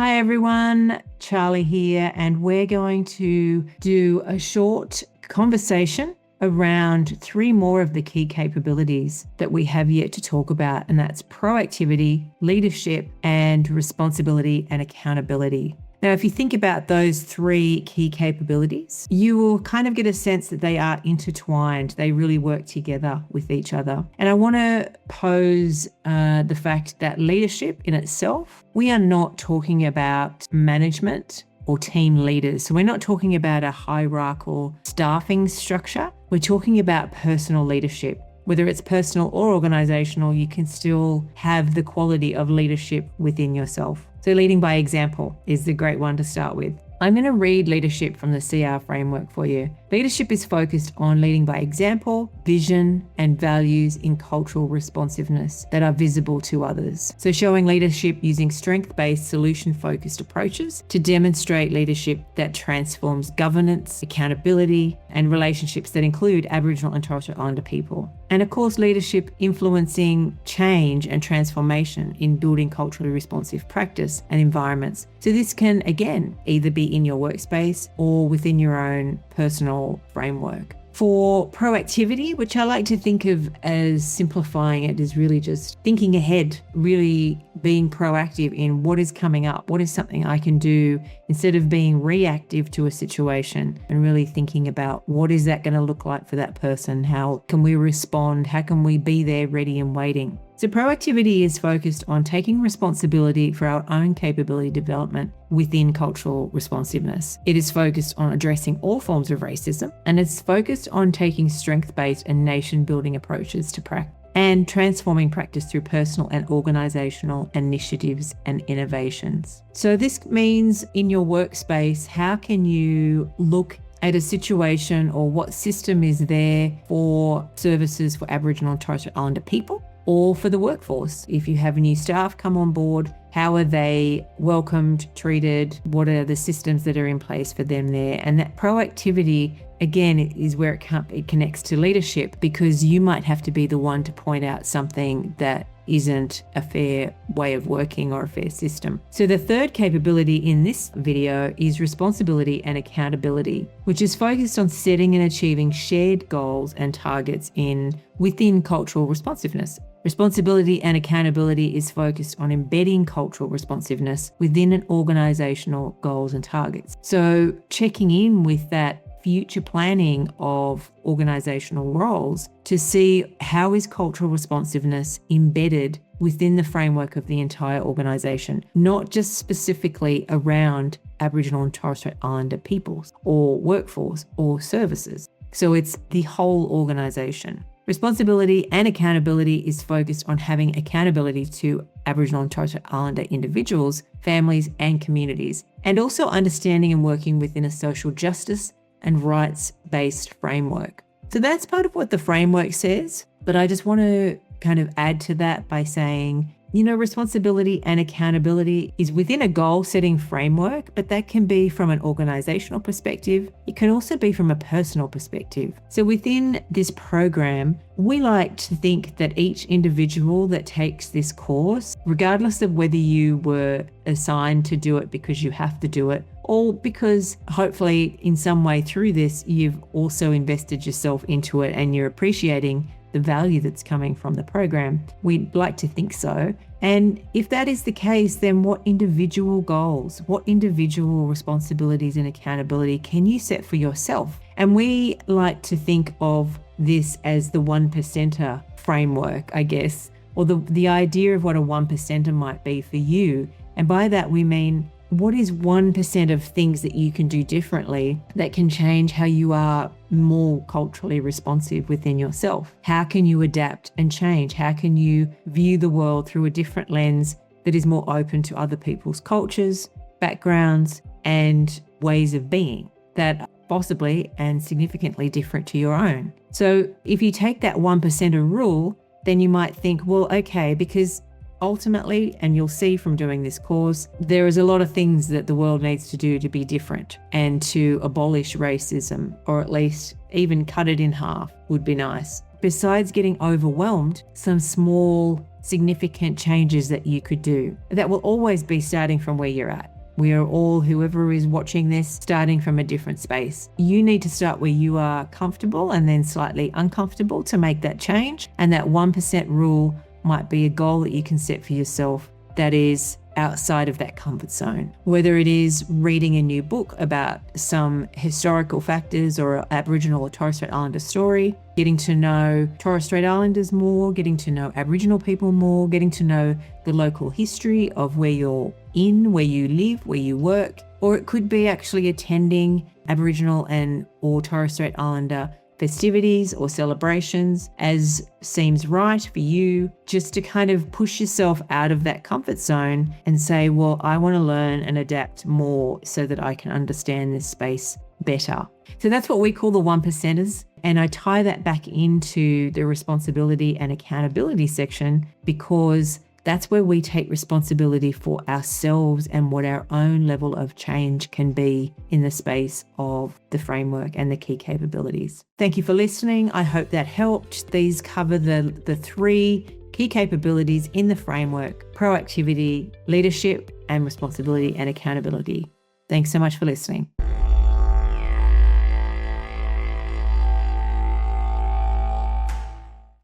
Hi everyone, Charlie here, and we're going to do a short conversation around 3 more of the key capabilities that we have yet to talk about, and that's proactivity, leadership, and responsibility and accountability. Now, if you think about those 3 key capabilities, you will kind of get a sense that they are intertwined. They really work together with each other. And I want to pose the fact that leadership in itself, we are not talking about management or team leaders. So we're not talking about a hierarchical staffing structure. We're talking about personal leadership. Whether it's personal or organizational, you can still have the quality of leadership within yourself. So leading by example is the great one to start with. I'm going to read leadership from the CR framework for you. Leadership is focused on leading by example, vision, and values in cultural responsiveness that are visible to others. So showing leadership using strength-based, solution-focused approaches to demonstrate leadership that transforms governance, accountability, and relationships that include Aboriginal and Torres Strait Islander people. And of course, leadership influencing change and transformation in building culturally responsive practice and environments. So this can, again, either be in your workspace or within your own personal framework. For proactivity, which I like to think of as simplifying it, is really just thinking ahead, really being proactive in what is coming up, what is something I can do instead of being reactive to a situation, and really thinking about what is that going to look like for that person? How can we respond? How can we be there ready and waiting? So proactivity is focused on taking responsibility for our own capability development within cultural responsiveness. It is focused on addressing all forms of racism, and it's focused on taking strength-based and nation-building approaches to practice and transforming practice through personal and organizational initiatives and innovations. So this means in your workspace, how can you look at a situation or what system is there for services for Aboriginal and Torres Strait Islander people, or for the workforce? If you have new staff come on board, how are they welcomed, treated? What are the systems that are in place for them there? And that proactivity, again, is where it connects to leadership, because you might have to be the one to point out something that isn't a fair way of working or a fair system. So the third capability in this video is responsibility and accountability, which is focused on setting and achieving shared goals and targets within cultural responsiveness. Responsibility and accountability is focused on embedding cultural responsiveness within an organizational goals and targets. So checking in with that future planning of organizational roles to see how is cultural responsiveness embedded within the framework of the entire organization, not just specifically around Aboriginal and Torres Strait Islander peoples or workforce or services. So it's the whole organization. Responsibility and accountability is focused on having accountability to Aboriginal and Torres Strait Islander individuals, families, and communities, and also understanding and working within a social justice and rights-based framework. So that's part of what the framework says, but I just want to kind of add to that by saying, responsibility and accountability is within a goal-setting framework, but that can be from an organizational perspective. It can also be from a personal perspective. So within this program, we like to think that each individual that takes this course, regardless of whether you were assigned to do it because you have to do it, or because hopefully in some way through this, you've also invested yourself into it and you're appreciating the value that's coming from the program. We'd like to think so. And if that is the case, then what individual goals, what individual responsibilities and accountability can you set for yourself? And we like to think of this as the 1%er framework, I guess, or the idea of what a 1%er might be for you. And by that, we mean, what is 1% of things that you can do differently that can change how you are more culturally responsive within yourself? How can you adapt and change? How can you view the world through a different lens that is more open to other people's cultures, backgrounds, and ways of being that are possibly and significantly different to your own? So if you take that 1%er rule, then you might think, well, okay, because ultimately, and you'll see from doing this course, there is a lot of things that the world needs to do to be different and to abolish racism, or at least even cut it in half would be nice. besides getting overwhelmed, some small, significant changes that you could do. That will always be starting from where you're at. We are all, whoever is watching this, starting from a different space. You need to start where you are comfortable and then slightly uncomfortable to make that change. And that 1% rule might be a goal that you can set for yourself that is outside of that comfort zone. Whether it is reading a new book about some historical factors or Aboriginal or Torres Strait Islander story, getting to know Torres Strait Islanders more, getting to know Aboriginal people more, getting to know the local history of where you're in, where you live, where you work, or it could be actually attending Aboriginal and or Torres Strait Islander festivities or celebrations as seems right for you, just to kind of push yourself out of that comfort zone and say, well, I want to learn and adapt more so that I can understand this space better. So that's what we call the 1%ers. And I tie that back into the responsibility and accountability section because that's where we take responsibility for ourselves and what our own level of change can be in the space of the framework and the key capabilities. Thank you for listening. I hope that helped. These cover the 3 key capabilities in the framework: proactivity, leadership, and responsibility and accountability. Thanks so much for listening.